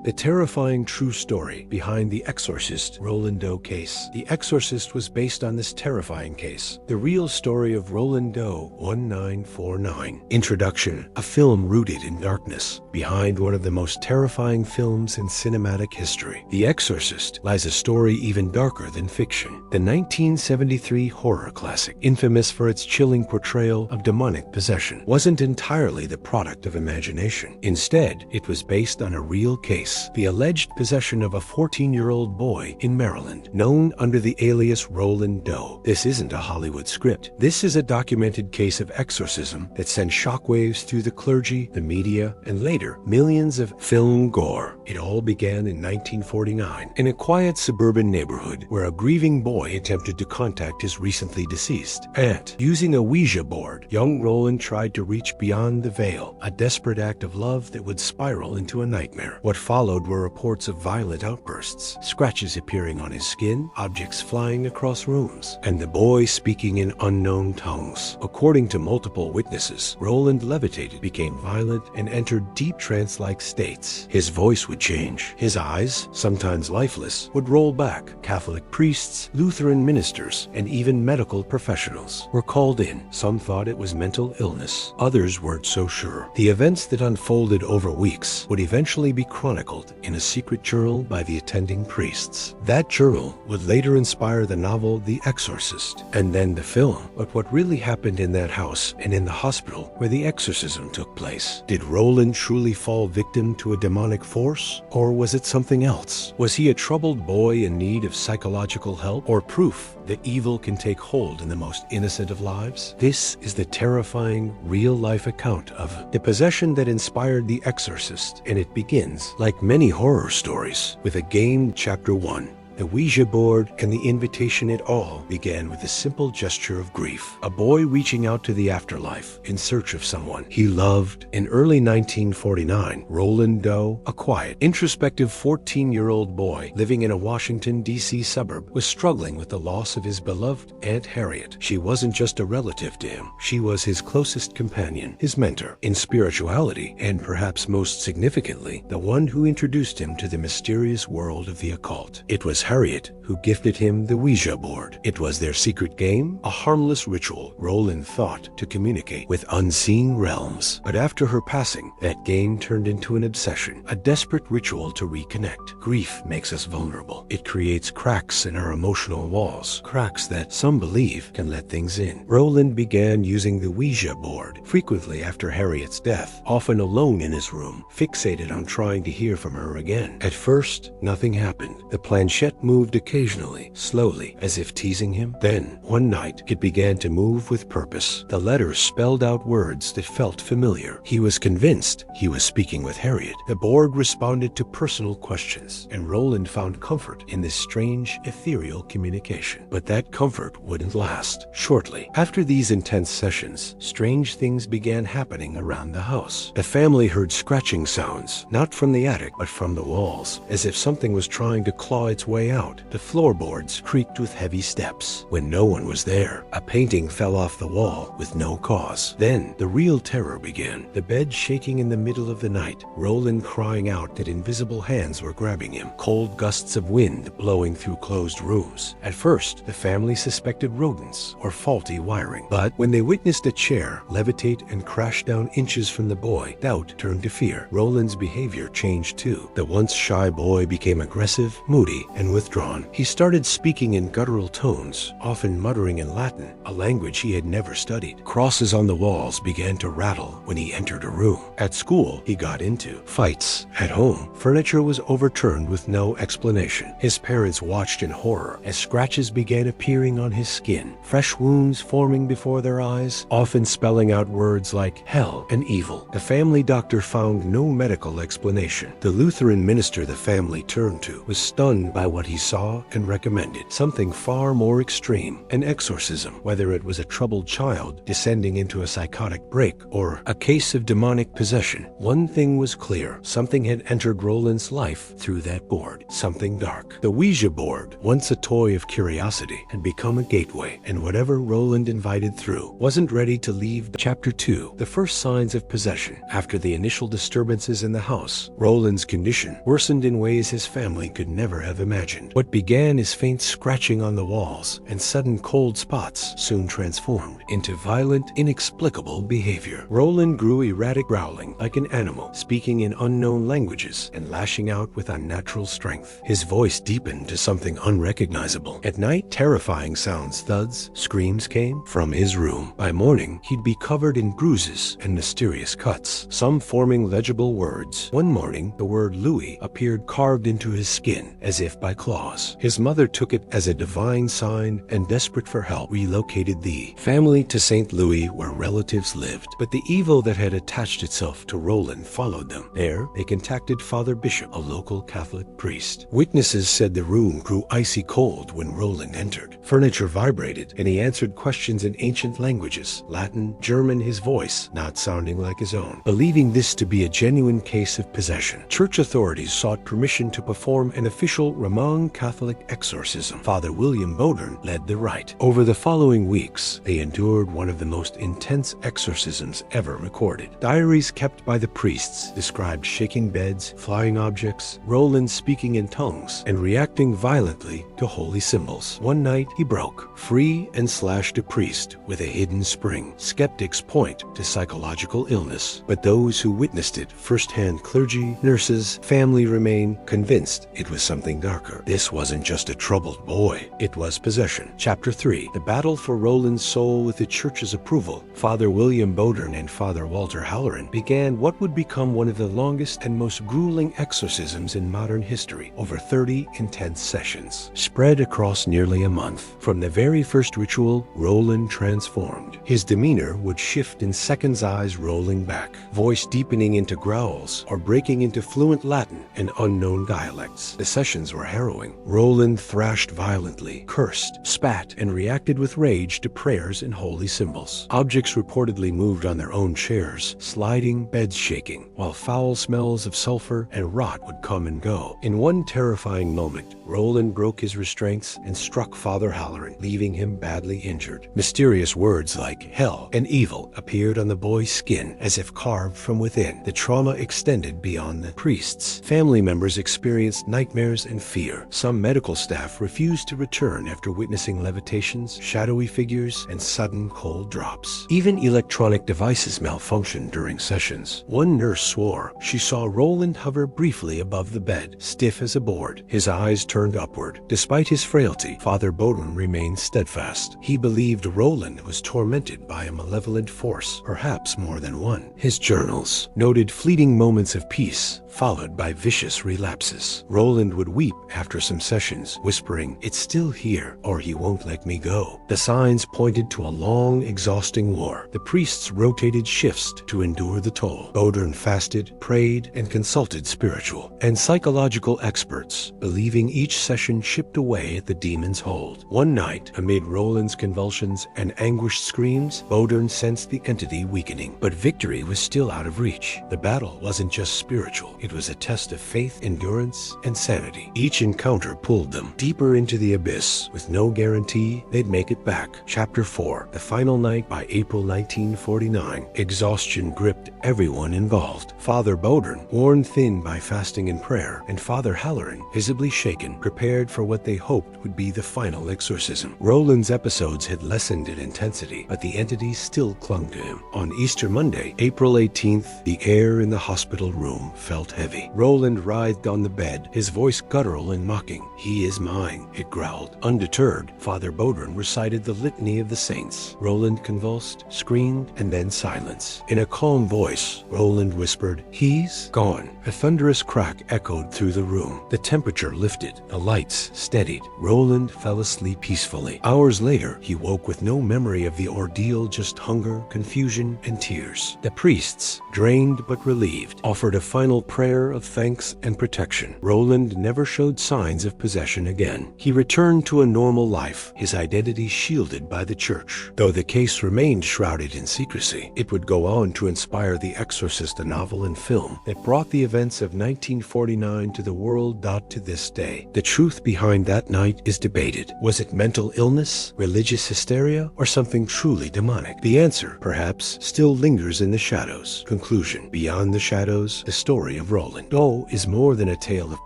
The terrifying true story behind the Exorcist Roland Doe case. The Exorcist was based on this terrifying case, the real story of Roland Doe 1949. Introduction: a film rooted in darkness. Behind one of the most terrifying films in cinematic history, The Exorcist, lies a story even darker than fiction. The 1973 horror classic, infamous for its chilling portrayal of demonic possession, wasn't entirely the product of imagination. Instead, it was based on a real case: the alleged possession of a 14-year-old boy in Maryland, known under the alias Roland Doe. This isn't a Hollywood script. This is a documented case of exorcism that sent shockwaves through the clergy, the media, and later, millions of film gore. It all began in 1949 in a quiet suburban neighborhood where a grieving boy attempted to contact his recently deceased aunt. Using a Ouija board, young Roland tried to reach beyond the veil, a desperate act of love that would spiral into a nightmare. What followed were reports of violent outbursts, scratches appearing on his skin, objects flying across rooms, and the boy speaking in unknown tongues. According to multiple witnesses, Roland levitated, became violent, and entered deep trance-like states. His voice would change. His eyes, sometimes lifeless, would roll back. Catholic priests, Lutheran ministers, and even medical professionals were called in. Some thought it was mental illness. Others weren't so sure. The events that unfolded over weeks would eventually be chronicled in a secret journal by the attending priests. That journal would later inspire the novel The Exorcist, and then the film. But what really happened in that house and in the hospital where the exorcism took place? Did Roland truly fall victim to a demonic force? Or was it something else? Was he a troubled boy in need of psychological help, or proof that evil can take hold in the most innocent of lives? This is the terrifying, real-life account of the possession that inspired The Exorcist, and it begins, like many horror stories, with a game. Chapter 1. The Ouija board and the invitation. It all began with a simple gesture of grief. A boy reaching out to the afterlife in search of someone he loved. In early 1949, Roland Doe, a quiet, introspective 14-year-old boy living in a Washington, D.C. suburb, was struggling with the loss of his beloved Aunt Harriet. She wasn't just a relative to him. She was his closest companion, his mentor in spirituality, and perhaps most significantly, the one who introduced him to the mysterious world of the occult. It was Harriet who gifted him the Ouija board. It was their secret game, a harmless ritual Roland thought to communicate with unseen realms. But after her passing, that game turned into an obsession, a desperate ritual to reconnect. Grief makes us vulnerable. It creates cracks in our emotional walls, cracks that some believe can let things in. Roland began using the Ouija board frequently after Harriet's death, often alone in his room, fixated on trying to hear from her again. At first, nothing happened. The planchette moved occasionally, slowly, as if teasing him. Then, one night, it began to move with purpose. The letters spelled out words that felt familiar. He was convinced he was speaking with Harriet. The board responded to personal questions, and Roland found comfort in this strange, ethereal communication. But that comfort wouldn't last. Shortly after these intense sessions, strange things began happening around the house. The family heard scratching sounds, not from the attic, but from the walls, as if something was trying to claw its way out. The floorboards creaked with heavy steps. When no one was there, a painting fell off the wall with no cause. Then, the real terror began. The bed shaking in the middle of the night, Roland crying out that invisible hands were grabbing him, cold gusts of wind blowing through closed rooms. At first, the family suspected rodents or faulty wiring. But when they witnessed a chair levitate and crash down inches from the boy, doubt turned to fear. Roland's behavior changed too. The once shy boy became aggressive, moody, and withdrawn. He started speaking in guttural tones, often muttering in Latin, a language he had never studied. Crosses on the walls began to rattle when he entered a room. At school, he got into fights. At home, furniture was overturned with no explanation. His parents watched in horror as scratches began appearing on his skin, fresh wounds forming before their eyes, often spelling out words like hell and evil. The family doctor found no medical explanation. The Lutheran minister the family turned to was stunned by what what he saw and recommended. Something far more extreme, an exorcism, whether it was a troubled child descending into a psychotic break or a case of demonic possession. One thing was clear, something had entered Roland's life through that board, something dark. The Ouija board, once a toy of curiosity, had become a gateway, and whatever Roland invited through wasn't ready to leave. Chapter 2. The first signs of possession. After the initial disturbances in the house, Roland's condition worsened in ways his family could never have imagined. What began as faint scratching on the walls and sudden cold spots soon transformed into violent, inexplicable behavior. Roland grew erratic, growling like an animal, speaking in unknown languages and lashing out with unnatural strength. His voice deepened to something unrecognizable. At night, terrifying sounds, thuds, screams came from his room. By morning, he'd be covered in bruises and mysterious cuts, some forming legible words. One morning, the word Louis appeared carved into his skin as if by claws. His mother took it as a divine sign and, desperate for help, relocated the family to St. Louis where relatives lived. But the evil that had attached itself to Roland followed them. There, they contacted Father Bishop, a local Catholic priest. Witnesses said the room grew icy cold when Roland entered. Furniture vibrated, and he answered questions in ancient languages, Latin, German, his voice not sounding like his own. Believing this to be a genuine case of possession, church authorities sought permission to perform an official Roman Catholic exorcism. Father William Bodern led the rite. Over the following weeks, they endured one of the most intense exorcisms ever recorded. Diaries kept by the priests described shaking beds, flying objects, Roland speaking in tongues, and reacting violently to holy symbols. One night, he broke free and slashed a priest with a hidden spring. Skeptics point to psychological illness, but those who witnessed it firsthand, clergy, nurses, family, remain convinced it was something darker. This wasn't just a troubled boy, it was possession. Chapter 3. The battle for Roland's soul with the church's approval. Father William Bodern and Father Walter Halloran began what would become one of the longest and most grueling exorcisms in modern history, over 30 intense sessions, spread across nearly a month. From the very first ritual, Roland transformed. His demeanor would shift in seconds, eyes rolling back, voice deepening into growls or breaking into fluent Latin and unknown dialects. The sessions were harrowing. Roland thrashed violently, cursed, spat, and reacted with rage to prayers and holy symbols. Objects reportedly moved on their own chairs, sliding, beds shaking, while foul smells of sulfur and rot would come and go. In one terrifying moment, Roland broke his restraints and struck Father Halloran, leaving him badly injured. Mysterious words like hell and evil appeared on the boy's skin as if carved from within. The trauma extended beyond the priests. Family members experienced nightmares and fear. Some medical staff refused to return after witnessing levitations, shadowy figures, and sudden cold drops. Even electronic devices malfunctioned during sessions. One nurse swore she saw Roland hover briefly above the bed, stiff as a board, his eyes turned upward. Despite his frailty, Father Bodern remained steadfast. He believed Roland was tormented by a malevolent force, perhaps more than one. His journals noted fleeting moments of peace, followed by vicious relapses. Roland would weep after some sessions, whispering, "It's still here, or he won't let me go." The signs pointed to a long, exhausting war. The priests rotated shifts to endure the toll. Bodern fasted, prayed, and consulted spiritual and psychological experts, believing each session chipped away at the demon's hold. One night, amid Roland's convulsions and anguished screams, Bodern sensed the entity weakening, but victory was still out of reach. The battle wasn't just spiritual. It was a test of faith, endurance, and sanity. Each encounter pulled them deeper into the abyss, with no guarantee they'd make it back. Chapter 4. The final night. By April 1949, exhaustion gripped everyone involved. Father Bodern, worn thin by fasting and prayer, and Father Halloran, visibly shaken, prepared for what they hoped would be the final exorcism. Roland's episodes had lessened in intensity, but the entity still clung to him. On Easter Monday, April 18th, the air in the hospital room felt heavy. Roland writhed on the bed, his voice guttural and mocking. "He is mine," it growled. Undeterred, Father Bodern recited the litany of the saints. Roland convulsed, screamed, and then silence. In a calm voice, Roland whispered, "He's gone." A thunderous crack echoed through the room. The temperature lifted, the lights steadied. Roland fell asleep peacefully. Hours later, he woke with no memory of the ordeal, just hunger, confusion, and tears. The priests, drained but relieved, offered a final prayer prayer of thanks and protection. Roland never showed signs of possession again. He returned to a normal life, his identity shielded by the church. Though the case remained shrouded in secrecy, it would go on to inspire The Exorcist, a novel and film that brought the events of 1949 to the world. To this day, the truth behind that night is debated. Was it mental illness, religious hysteria, or something truly demonic? The answer, perhaps, still lingers in the shadows. Conclusion: beyond the shadows, the story of Roland Doe is more than a tale of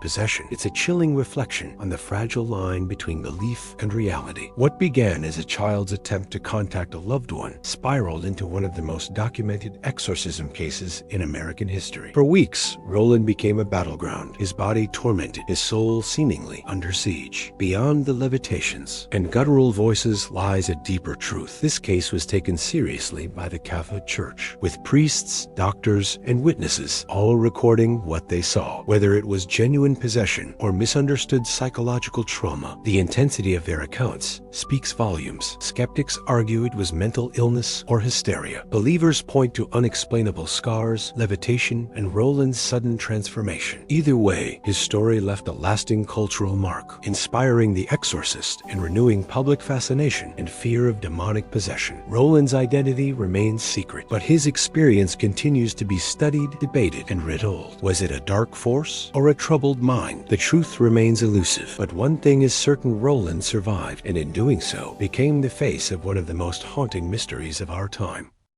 possession. It's a chilling reflection on the fragile line between belief and reality. What began as a child's attempt to contact a loved one spiraled into one of the most documented exorcism cases in American history. For weeks, Roland became a battleground, his body tormented, his soul seemingly under siege. Beyond the levitations and guttural voices lies a deeper truth. This case was taken seriously by the Catholic Church, with priests, doctors, and witnesses all recording what they saw. Whether it was genuine possession or misunderstood psychological trauma, the intensity of their accounts speaks volumes. Skeptics argue it was mental illness or hysteria. Believers point to unexplainable scars, levitation, and Roland's sudden transformation. Either way, his story left a lasting cultural mark, inspiring The Exorcist and renewing public fascination and fear of demonic possession. Roland's identity remains secret, but his experience continues to be studied, debated, and retold. Was it a dark force or a troubled mind? The truth remains elusive, but one thing is certain: Roland survived, and in doing so, became the face of one of the most haunting mysteries of our time.